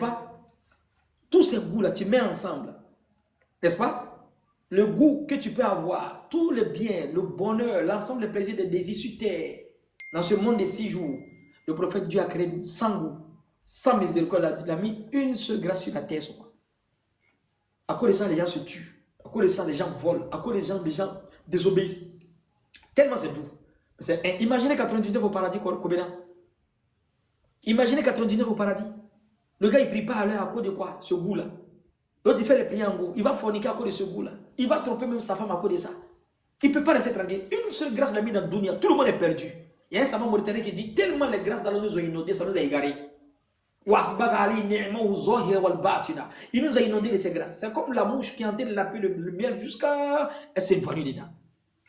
pas? Tous ces goûts-là, tu mets ensemble, n'est-ce pas? Le goût que tu peux avoir, tous les biens, le bonheur, l'ensemble des plaisirs, des désirs sur terre, dans ce monde de 6 jours, le prophète Dieu a créé sans goût, sans miséricorde, il a mis une seule grâce sur la terre. À cause de ça, les gens se tuent. À cause de ça, les gens volent. À cause de ça, les gens désobéissent. Tellement c'est doux. Imaginez 99 au paradis, Kobena. Imaginez 99 au paradis. Le gars, il ne prie pas à l'heure à cause de quoi? Ce goût-là. L'autre, il fait les prières en goût. Il va forniquer à cause de ce goût-là. Il va tromper même sa femme à cause de ça. Il ne peut pas rester tranquille. Une seule grâce l'a mis dans le dunya. Tout le monde est perdu. Il y a un savant mauritanien qui dit tellement les grâces d'Allah nous ont inondés, ça nous a égarés. Il nous a inondé de ses grâces. C'est comme la mouche qui est en train de laper le miel jusqu'à... Elle s'est évanouie dedans.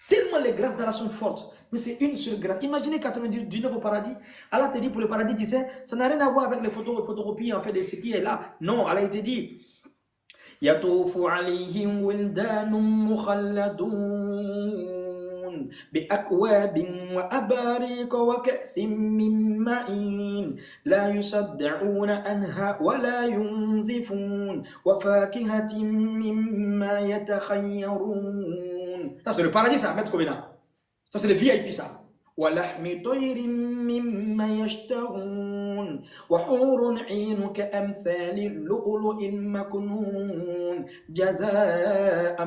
Tellement les grâces d'Allah sont fortes. Mais c'est une seule grâce. Imaginez 99 au paradis. Allah te dit pour le paradis, tu sais, ça n'a rien à voir avec les photocopies en fait de ce qui est là. Non, Allah te dit يطوف عليهم ولدان مخلدون بأكواب وأباريق وكأس من معين لا يصدعون عنها ولا ينزفون وفاكهة مما يتخيرون. Ça c'est le paradis ça, maître Kobena. Ça c'est le VIP ça. ولحم طير مما يشتهون وحور عين كأمثال اللؤلؤ المكنون جزاء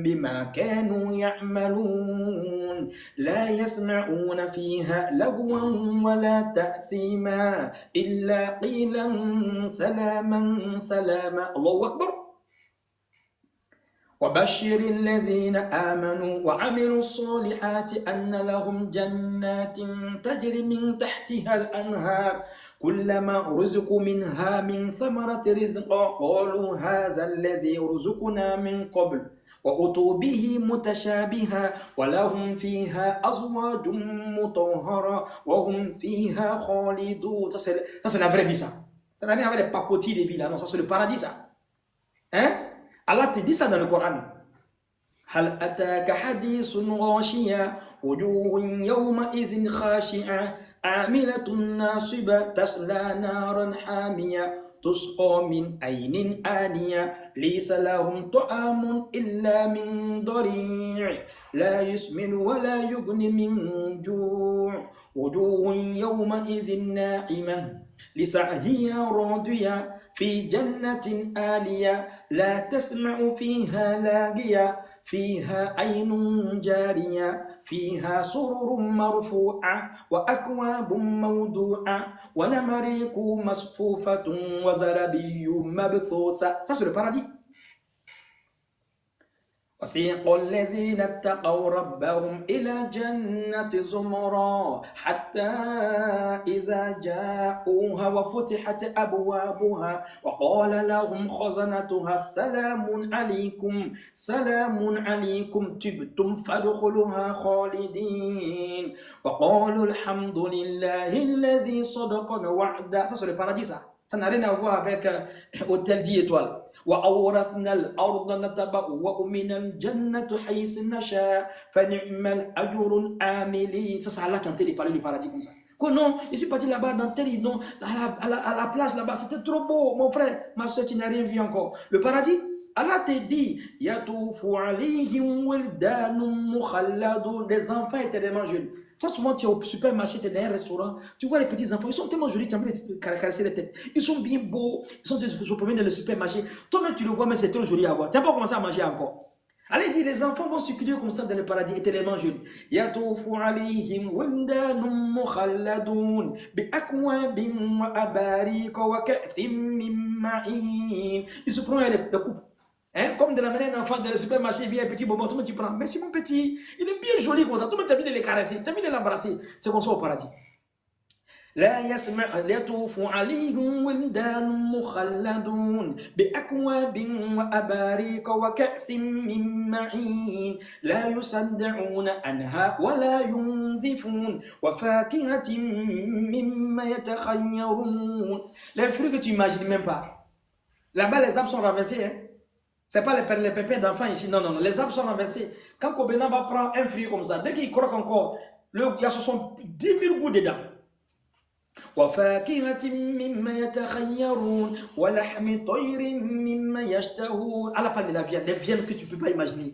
بما كانوا يعملون لا يسمعون فيها لغوا ولا تأثيما إلا قيلا سلاما سلاما. الله أكبر. وبشر الذين آمنوا وعملوا الصالحات أن لهم جنات تجري من تحتها الأنهار كلما رزقوا منها من ثمرة رزقا قالوا هذا الذي رزقنا من قبل وأتوا به متشابها ولهم فيها أزواج مطهرة وهم فيها خالدون. Ça c'est la vraie vie ça. Ça n'a rien à voir avec les pacotis des villes là. Non, ça c'est le paradis ça. Hein? Allah te dit ça dans le Coran. هل أتاك حديث غاشية وجوه يومئذ خاشعة عاملة ناصبة تصلى نارا حامية تسقى من عين آنية ليس لهم طعام إلا من ضريع لا يسمن ولا يغني من جوع وجوه يومئذ ناعمة لسعيها راضية في جنة آلية لا تسمع فيها لاغية فيها عين جارية فيها سرر مرفوعة وأكواب موضوعة ونمارق مصفوفة وزرابي مبثوثة. Ça c'est le paradis. وسيق الذين اتقوا ربهم إلى جنة زمرا حتى إذا جاءوها وفتحت أبوابها وقال لهم خزنتها سلام عليكم تبتم فادخلوها خالدين وقالوا الحمد لله الذي صدقنا وعده. Ça c'est le paradis ça. Ça n'a rien à voir avec hôtel 10 étoiles. وأورثنا الأرض نتبوأ من الجنة حيث نشاء فنعم الأجر العاملين. Ça c'est Allah qui a entendu parler du paradis comme ça. Quoi non, je suis parti là-bas dans tel non, à la plage là-bas, c'était trop beau, mon frère, ma soeur, tu n'as rien vu encore. Le paradis, Allah te dit, yatufu alayhim wildanun mukhalladun, des enfants éternellement jeunes. Toi, souvent, tu es au supermarché, tu es dans un restaurant, tu vois les petits enfants, ils sont tellement jolis, tu as envie de caresser les têtes. Ils sont bien beaux, ils sont se promènent dans le supermarché. Toi-même, tu le vois, mais c'est trop joli à voir. Tu n'as pas commencé à manger encore. Allez, dit, les enfants vont circuler comme ça dans le paradis, éternellement jeunes. Yatufu alayhim wildanun mukhalladun bi'akwabin wa abariqa wa ka'sin min ma'in. Ils se prennent les coupes. Hein? Comme de la manière d'un enfant dans le supermarché, il vient un petit moment, tout le monde tu prends. Mais c'est mon petit, il est bien joli comme ça. Tout le monde t'a mis de les caresser, t'a mis de l'embrasser. C'est comme ça au paradis. لا يسمع يطوف عليهم ولدان مخلدون بأكواب وأباريق وكأس من معين لا يصدعون عنها ولا ينزفون وفاكهة مما يتخيرون. Les fruits que tu n'imagines même pas. Là-bas, les arbres sont renversés. Hein? Ce n'est pas les pépins d'enfants ici. Non, non, non. Les arbres sont renversés. Quand Kobena va prendre un fruit comme ça, dès qu'il croque encore, il y a 10 000 goûts dedans. وفاكهة مما يتخيرون ولحم طير مما يشتهون. Allah parle de la viande, des viandes que tu ne peux pas imaginer.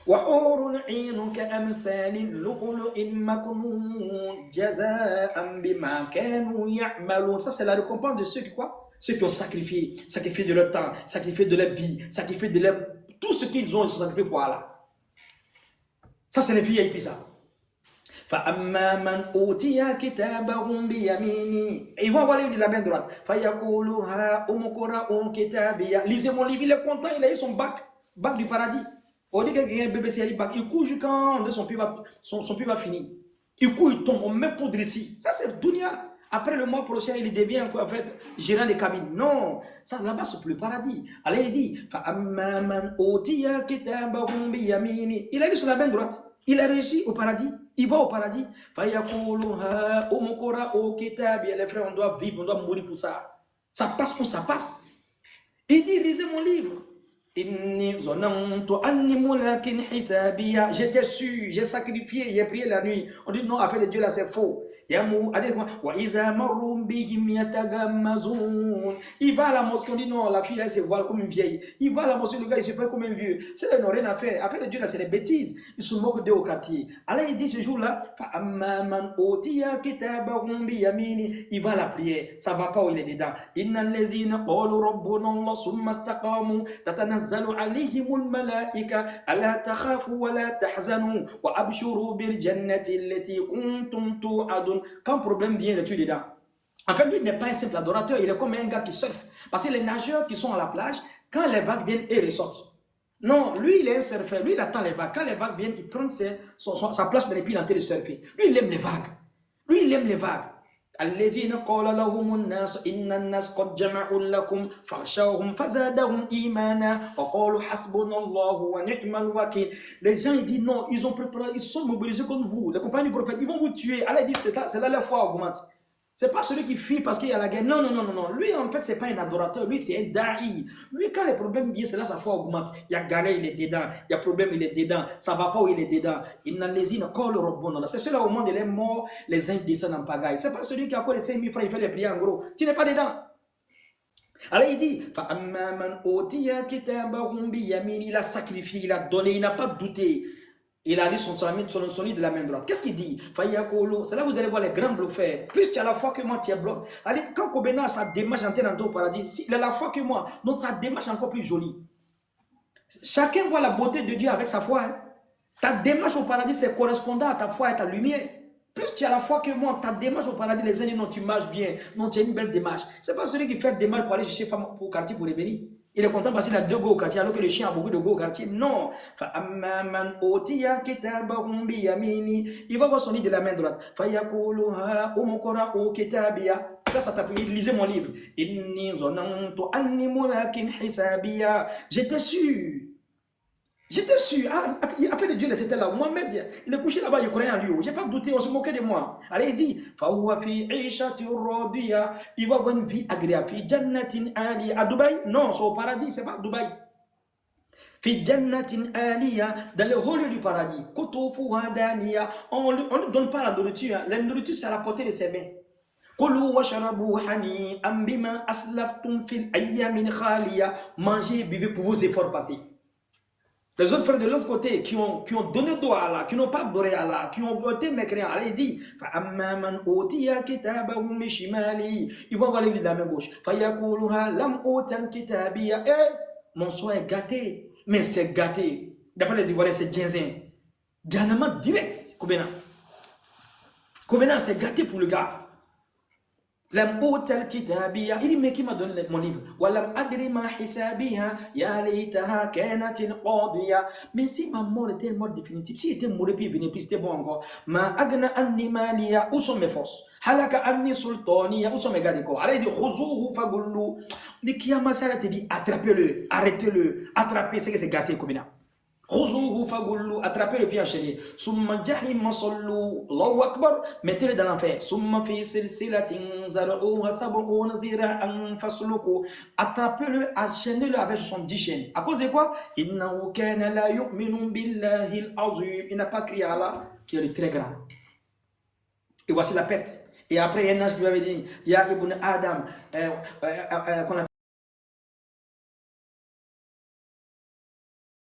وحور عين كأمثال اللؤلؤ المكنون جزاء بما كانوا يعملون. Ça c'est la récompense de ceux qui quoi? Ceux qui ont sacrifié de leur temps, sacrifié de leur vie, sacrifié de leur tout ce qu'ils ont, ils sont sacrifiés pour Allah. Ça c'est les VIP ça. فأما من أوتي كتابه بيمينه. Ils vont avoir le livre de la main droite. فيقول هاؤم اقرءوا كتابيه. Lisez mon livre, il est content, il a eu son bac du paradis. On dit qu'il y a un bébé, c'est bac. Il court jusqu'à son pied va finir. Il court, il tombe, on met poudre ici. Ça c'est dunya. Après le mois prochain, il devient en fait gérant des cabines. Non, ça là-bas c'est plus le paradis. Allah il dit فأما من أوتي كتابه بيمينه. Il a lu sur la main droite. Il a réussi au paradis. Il va au paradis. Les frères, on doit vivre, on doit mourir pour ça. Ça passe ou ça passe. Il dit, lisez mon livre. J'étais sûr, j'ai sacrifié, j'ai prié la nuit. On dit non, affaire de Dieu là, c'est faux. Il va à la mosquée, on dit non, la fille là, elle se voit comme une vieille. Il va à la mosquée, le gars, il se fait comme un vieux. C'est là, ils n'ont rien à faire. Affaire de Dieu là, c'est des bêtises. Ils se moquent d'eux au quartier. Allah, il dit ce jour-là, il va à la prière. Ça ne va pas où il est dedans. تتنزل عليهم الملائكة ألا تخافوا ولا تحزنوا وأبشروا بالجنة التي كنتم توعدون. Quand un problème vient, il est tué dedans. En fait, lui n'est pas un simple adorateur, il est comme un gars qui surfe. Parce que les nageurs qui sont à la plage, quand les vagues viennent, ils ressortent. Non, lui, il est un surfeur, lui, il attend les vagues. Quand les vagues viennent, il prend sa place, mais puis il est en train de surfer. Lui, il aime les vagues. Lui, il aime les vagues. الذين قال لهم الناس إن الناس قد جمعوا لكم فاخشوهم فزادهم إيمانا وقالوا حسبنا الله ونعم الوكيل. Les gens ils disent non, ils ont préparé, ils sont mobilisés comme vous. Les compagnons du prophète, ils vont vous tuer. Allah dit c'est là la foi augmente. C'est pas celui qui fuit parce qu'il y a la guerre. Non, non, non, non, non. Lui, en fait, c'est pas un adorateur. Lui, c'est un da'i. Lui, quand les problèmes viennent, c'est là sa foi augmente. Il y a galère, il est dedans. Il y a problème, il est dedans. Ça va pas où il est dedans. Il n'a les îles, encore le robon. C'est celui-là au monde, il est mort. Les uns descendent en pagaille. C'est pas celui qui a encore les 5 000 francs, il fait les prières en gros. Tu n'es pas dedans. Alors il dit, il a sacrifié, il a donné, il n'a pas douté. Il a lu son lit de la main droite. Qu'est-ce qu'il dit? C'est là que vous allez voir les grands bluffeurs. Plus tu as la foi que moi, tu es bloqué. Quand Kobena a sa démarche en train au paradis, il a la foi que moi, donc sa démarche est encore plus jolie. Chacun voit la beauté de Dieu avec sa foi. Hein. Ta démarche au paradis, c'est correspondant à ta foi et à ta lumière. Plus tu as la foi que moi, ta démarche au paradis, les gens disent non, tu marches bien, non, tu as une belle démarche. Ce n'est pas celui qui fait démarche pour aller chercher femme pour quartier pour les bénir. Il est content parce qu'il a 2 go au quartier, alors que le chien a beaucoup de go au quartier. Non. Il va voir son lit de la main droite. Lisez mon livre. J'étais sûr. J'étais sûr, après de Dieu, c'était là. Moi-même, il est couché là-bas, il croyait en lui. Je n'ai pas douté, on se moquait de moi. Allez, il dit, il va avoir une vie agréable. À Dubaï? Non, c'est au paradis, c'est pas à Dubaï. Dans le haut lieu du paradis. On ne donne pas la nourriture. La nourriture, c'est à la portée de ses mains. Mangez, buvez pour vos efforts passés. Les autres frères de l'autre côté qui ont donné dos à Allah, qui n'ont pas adoré Allah, qui ont été mécréants, Allah il dit il va voir les livres de la main gauche. Mon soin est gâté, mais c'est gâté. D'après les Ivoiriens, c'est ginzin. Gouvernement direct, Kobena, c'est gâté pour le gars. Il dit mais qui m'a donné mon livre? Mais si ma mort était une mort définitive, si était mort et puis venait plus, c'était bon encore. Où sont mes forces? Où sont mes gardes corps? Alors il dit le Kiyama Sara te dit attrapez-le, arrêtez-le, attrapez, c'est que c'est gâté comme ça. Attrapez le pied enchaîné. Allahu Akbar, mettez-le dans l'enfer. Attrapez-le, enchaînez-le avec 70 chaînes. À cause de quoi? Il n'a pas crié à Allah qui est le très grand. Et voici la perte. Et après, il y a un ange qui lui avait dit, il y a Ibn Adam, qu'on